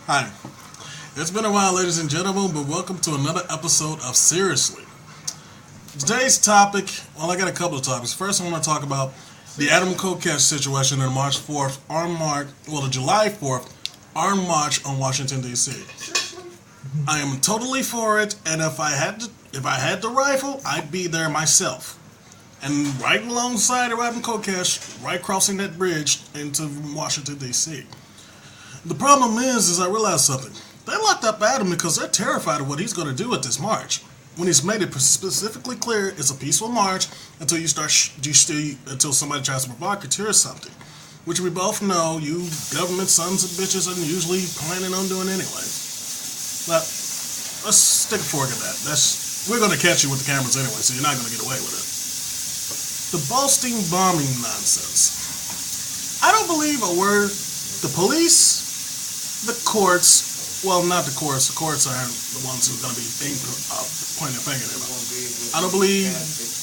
Hi. It's been a while, ladies and gentlemen, but welcome to another episode of Seriously. Today's topic, well, I got a couple of topics. First, I want to talk about the Adam Kokesh situation in the July 4th armed march on Washington, D.C. I am totally for it, and if I had the rifle, I'd be there myself. And right alongside of Adam Kokesh, right crossing that bridge into Washington, D.C. The problem is I realized something. They locked up Adam because they're terrified of what he's going to do at this march. When he's made it specifically clear it's a peaceful march until until somebody tries to provocateur something, which we both know you government sons of bitches are usually planning on doing anyway. But let's stick a fork in that. We're going to catch you with the cameras anyway, so you're not going to get away with it. The Boston bombing nonsense. I don't believe a word. The police, the courts, well, not the courts. The courts are the ones who are going to be pointing a finger at them. I don't believe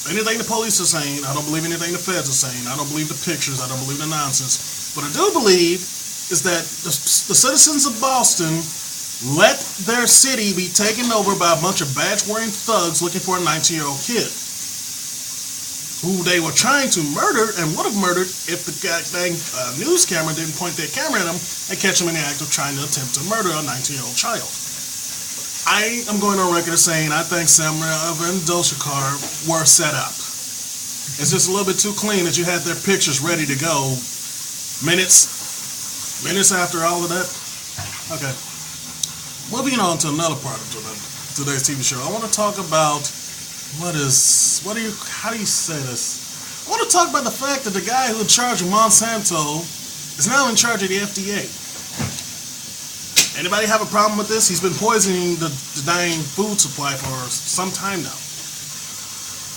anything the police are saying. I don't believe anything the feds are saying. I don't believe the pictures. I don't believe the nonsense. What I do believe is that the citizens of Boston let their city be taken over by a bunch of badge-wearing thugs looking for a 19-year-old kid who they were trying to murder and would have murdered if the goddamn news camera didn't point their camera at them and catch them in the act of trying to attempt to murder a 19-year-old child. I am going on record as saying I think Samra and Dolshikar were set up. It's just a little bit too clean that you had their pictures ready to go minutes after all of that. Okay. Moving on to another part of today's TV show, I want to talk about how do you say this? I want to talk about the fact that the guy who in charge of Monsanto is now in charge of the FDA. Anybody have a problem with this? He's been poisoning the dying food supply for some time now.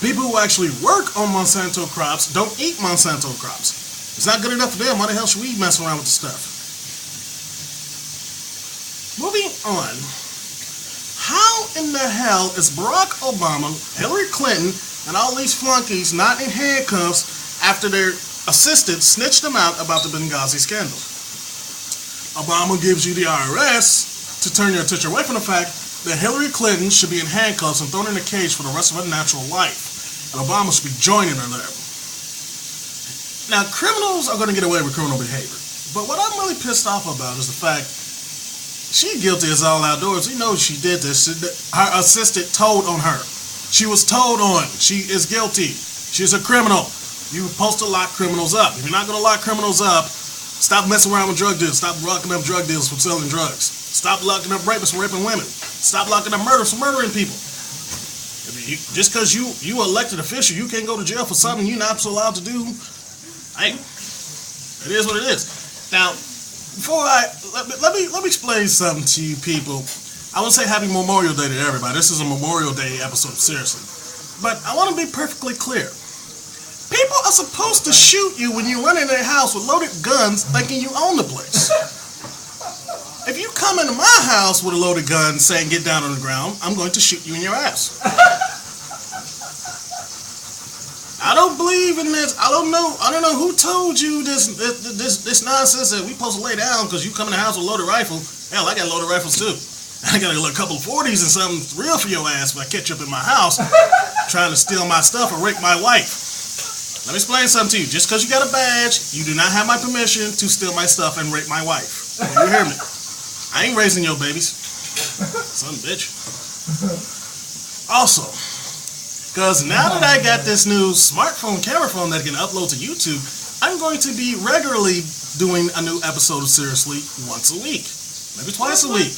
People who actually work on Monsanto crops don't eat Monsanto crops. It's not good enough for them. Why the hell should we mess around with the stuff? Moving on. How in the hell is Barack Obama, Hillary Clinton, and all these flunkies not in handcuffs after their assistant snitched them out about the Benghazi scandal? Obama gives you the IRS to turn your attention away from the fact that Hillary Clinton should be in handcuffs and thrown in a cage for the rest of her natural life, and Obama should be joining her there. Now, criminals are going to get away with criminal behavior, but what I'm really pissed off about is the fact she's guilty as all outdoors. You know she did this. Her assistant told on her. She was told on. She is guilty. She's a criminal. You're supposed to lock criminals up. If you're not going to lock criminals up, stop messing around with drug deals. Stop locking up drug dealers from selling drugs. Stop locking up rapists from raping women. Stop locking up murderers from murdering people. Just because you elected official, you can't go to jail for something you're not so allowed to do. Hey, it is what it is. Now, let me explain something to you people. I want to say Happy Memorial Day to everybody. This is a Memorial Day episode, seriously. But I want to be perfectly clear. People are supposed to shoot you when you run in their house with loaded guns thinking you own the place. If you come into my house with a loaded gun saying get down on the ground, I'm going to shoot you in your ass. I don't believe in this. I don't know who told you this nonsense that we supposed to lay down because you come in the house with a loaded rifle. Hell, I got loaded rifles too. I got a couple of 40s and something real for your ass if I catch you up in my house trying to steal my stuff or rape my wife. Let me explain something to you. Just because you got a badge, you do not have my permission to steal my stuff and rape my wife. You hear me? I ain't raising your babies. Son of a bitch. Also, because now that I got this new smartphone camera phone that can upload to YouTube, I'm going to be regularly doing a new episode of Seriously once a week. Maybe twice a week.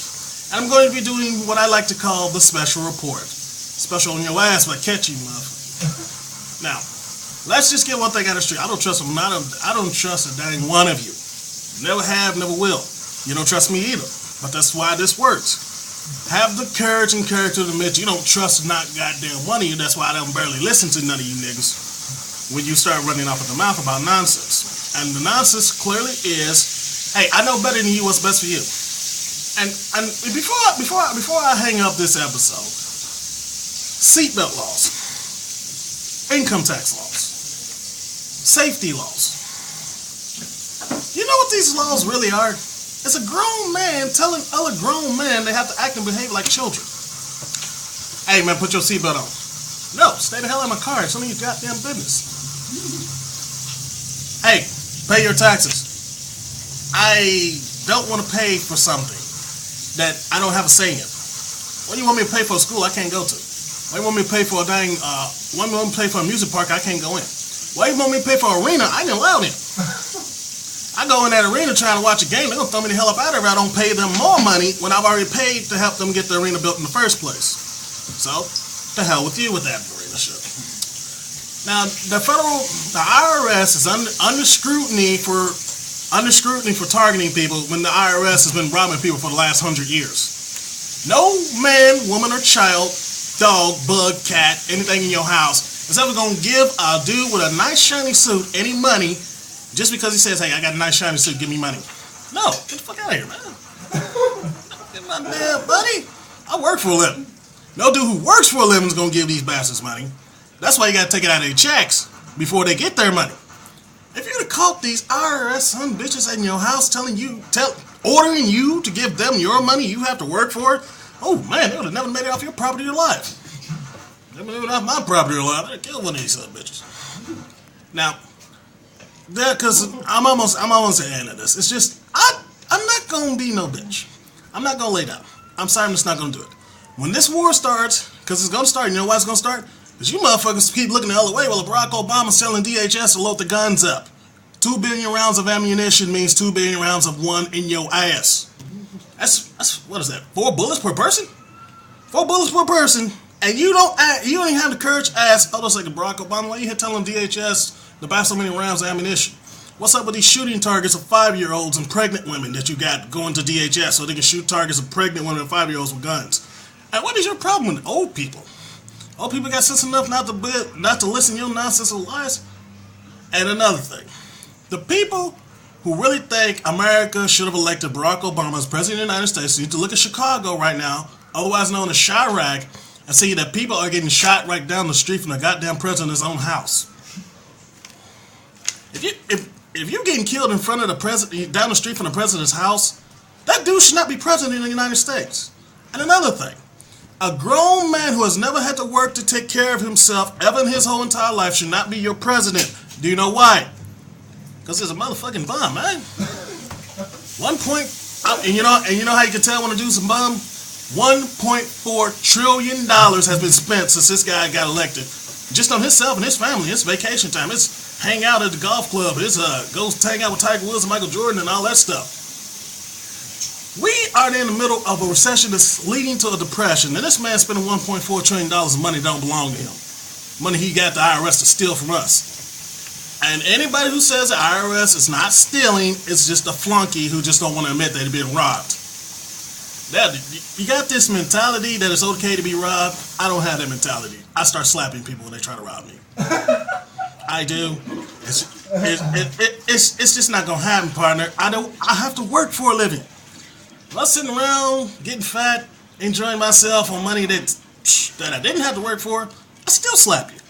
And I'm going to be doing what I like to call the special report. Special on your ass, but catch you, motherfucker. Now, let's just get one thing out of the street. I don't trust them. I don't trust a dang one of you. Never have, never will. You don't trust me either. But that's why this works. Have the courage and character to admit you don't trust not goddamn one of you. That's why I don't barely listen to none of you niggas when you start running off at the mouth about nonsense. And the nonsense clearly is, hey, I know better than you what's best for you. And before I hang up this episode, seatbelt laws, income tax laws, safety laws. You know what these laws really are? It's a grown man telling other grown men they have to act and behave like children. Hey man, put your seatbelt on. No, stay the hell out of my car. It's none of your goddamn business. Hey, pay your taxes. I don't want to pay for something that I don't have a say in. What do you want me to pay for a school I can't go to? Why do you want me to pay for a dang, why do you want me to pay for a music park I can't go in? Why do you want me to pay for an arena I ain't allowed in? I go in that arena trying to watch a game, they're going to throw me the hell up out of there if I don't pay them more money when I've already paid to help them get the arena built in the first place. So, the hell with you with that arena shit. Now, the IRS is under scrutiny for targeting people when the IRS has been robbing people for the last 100 years. No man, woman, or child, dog, bug, cat, anything in your house is ever going to give a dude with a nice shiny suit any money just because he says, hey, I got a nice shiny suit, give me money. No, get the fuck out of here, man. Get my damn buddy. I work for a living. No dude who works for a living is going to give these bastards money. That's why you got to take it out of their checks before they get their money. If you'd have caught these IRS son bitches in your house ordering you to give them your money, you have to work for it, oh man, they would have never made it off your property or life. They made it off my property or life, they'd kill one of these son bitches. Now, because I'm almost at the end of this. It's just, I'm not going to be no bitch. I'm not going to lay down. I'm sorry, I'm just not going to do it. When this war starts, because it's going to start, you know why it's going to start? Because you motherfuckers keep looking the other way while Barack Obama's selling DHS to load the guns up. 2 billion rounds of ammunition means 2 billion rounds of one in your ass. That's what is that? 4 bullets per person? 4 bullets per person, and you don't even have the courage to ask, hold on a second, Barack Obama, why you here telling DHS to buy so many rounds of ammunition? What's up with these shooting targets of 5-year-olds and pregnant women that you got going to DHS so they can shoot targets of pregnant women and 5-year-olds with guns? And what is your problem with old people? Old people got sense enough not to listen to your nonsense or lies? And another thing, the people who really think America should have elected Barack Obama as President of the United States need to look at Chicago right now, otherwise known as Chirac, and see that people are getting shot right down the street from the goddamn president's own house. If you're getting killed in front of the president, down the street from the president's house, that dude should not be president of the United States. And another thing, a grown man who has never had to work to take care of himself ever in his whole entire life should not be your president. Do you know why? Because it's a motherfucking bomb, man. And you know how you can tell when a dude's a bum? $1.4 trillion has been spent since this guy got elected. Just on himself and his family, his vacation time, his hang out at the golf club, his goes hang out with Tiger Woods and Michael Jordan and all that stuff. We are in the middle of a recession that's leading to a depression, and this man spending $1.4 trillion of money don't belong to him. Money he got the IRS to steal from us. And anybody who says the IRS is not stealing, it's just a flunky who just don't want to admit that they're being robbed. You got this mentality that it's okay to be robbed. I don't have that mentality. I start slapping people when they try to rob me. I do. It's just not gonna happen, partner. I have to work for a living. If I'm sitting around getting fat, enjoying myself on money that I didn't have to work for, I still slap you.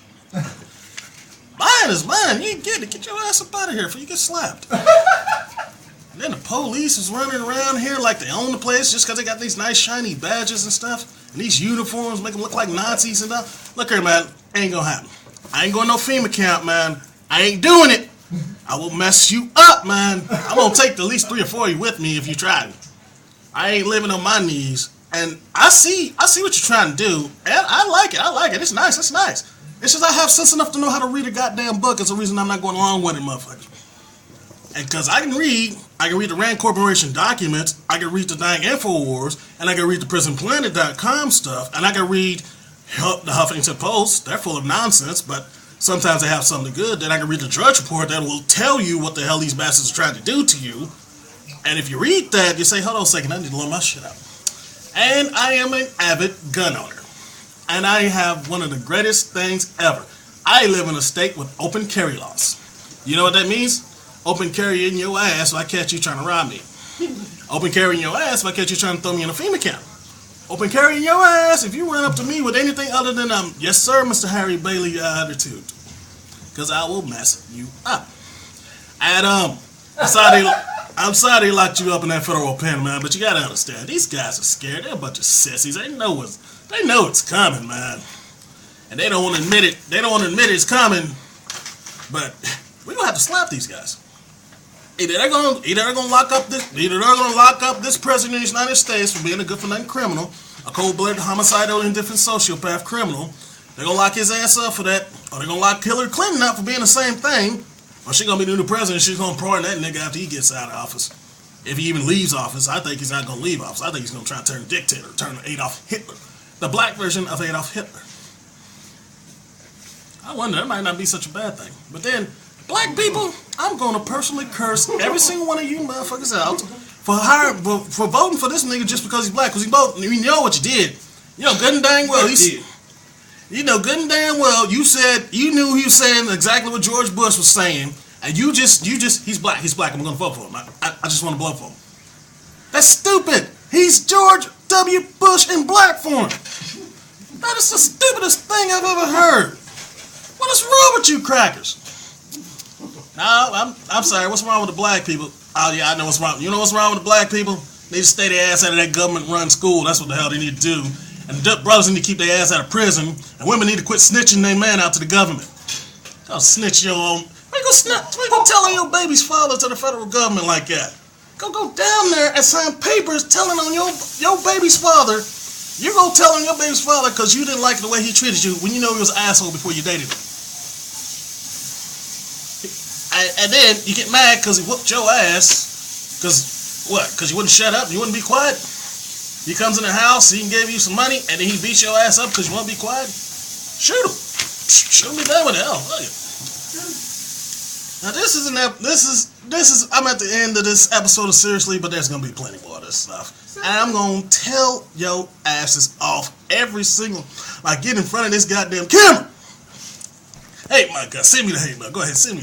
Mine is mine. You ain't getting it. Get your ass up out of here before you get slapped. And then the police is running around here like they own the place just because they got these nice shiny badges and stuff. And these uniforms make them look like Nazis and stuff. Look here, man. Ain't gonna happen. I ain't going to no FEMA camp, man. I ain't doing it. I will mess you up, man. I'm going to take at least 3 or 4 of you with me if you try it. I ain't living on my knees. And I see what you're trying to do. And I like it. It's nice. It's nice. It's just I have sense enough to know how to read a goddamn book. It's the reason I'm not going along with it, motherfuckers. And because I can read the Rand Corporation documents, I can read the dang InfoWars, and I can read the PrisonPlanet.com stuff, and I can read the Huffington Post. They're full of nonsense, but sometimes they have something good. Then I can read the Drudge Report that will tell you what the hell these bastards are trying to do to you. And if you read that, you say, hold on a second, I need to load my shit up. And I am an avid gun owner. And I have one of the greatest things ever. I live in a state with open carry laws. You know what that means? Open carry in your ass if I catch you trying to rob me. Open carry in your ass if I catch you trying to throw me in a FEMA camp. Open carry in your ass if you run up to me with anything other than yes sir, Mr. Harry Bailey attitude. Because I will mess you up. And I'm sorry they locked you up in that federal pen, man. But you gotta understand, these guys are scared. They're a bunch of sissies. They know it's coming, man, and they don't want to admit it. They don't want to admit it's coming. But we're gonna have to slap these guys. Either they're gonna lock up this president of the United States for being a good for nothing criminal, a cold-blooded homicidal indifferent sociopath criminal. They're gonna lock his ass up for that, or they're gonna lock Hillary Clinton up for being the same thing. Or she's gonna be the new president. She's gonna pardon that nigga after he gets out of office. If he even leaves office, I think he's not gonna leave office. I think he's gonna try to turn dictator, turn Adolf Hitler, the black version of Adolf Hitler. I wonder, that might not be such a bad thing. But then, black people, I'm gonna personally curse every single one of you motherfuckers out for voting for this nigga just because he's black. Because you know what you did. You know good and dang well. You know good and damn well you knew he was saying exactly what George Bush was saying, and you just he's black, I'm gonna vote for him. I just want to vote for him. That's stupid. He's George W. Bush in black form. That is the stupidest thing I've ever heard. What is wrong with you crackers? No, I'm sorry, what's wrong with the black people? Oh yeah, I know what's wrong. You know what's wrong with the black people? They need to stay their ass out of that government run school. That's what the hell they need to do. And the brothers need to keep their ass out of prison, and women need to quit snitching their man out to the government. Don't snitch your own. Why you gonna tell on your baby's father to the federal government like that? Go down there and sign papers telling on your baby's father. You're gonna tell on your baby's father because you didn't like the way he treated you when you know he was an asshole before you dated him. And then you get mad because he whooped your ass. Because you wouldn't shut up and you wouldn't be quiet? He comes in the house, he can give you some money, and then he beats your ass up because you won't be quiet? Shoot him. Shoot him, be done with it. Hell, fuck it. Now I'm at the end of this episode of Seriously, but there's going to be plenty more of this stuff. And I'm going to tell your asses off every single, like get in front of this goddamn camera. Hey, my God, send me the hate mail. Go ahead, send me your hate